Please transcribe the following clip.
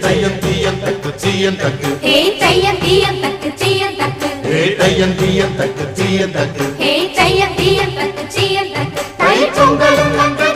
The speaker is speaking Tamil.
தையம் தீயம் தக்கு சீயம் தக்கு தையம் தீயம் தக்கு சீயம் தக்கு தையம் தீயம் தக்கு சீயம் தக்கு தையம் தீயம் தக்கு சீயம் தக்கு தை பொங்கலும்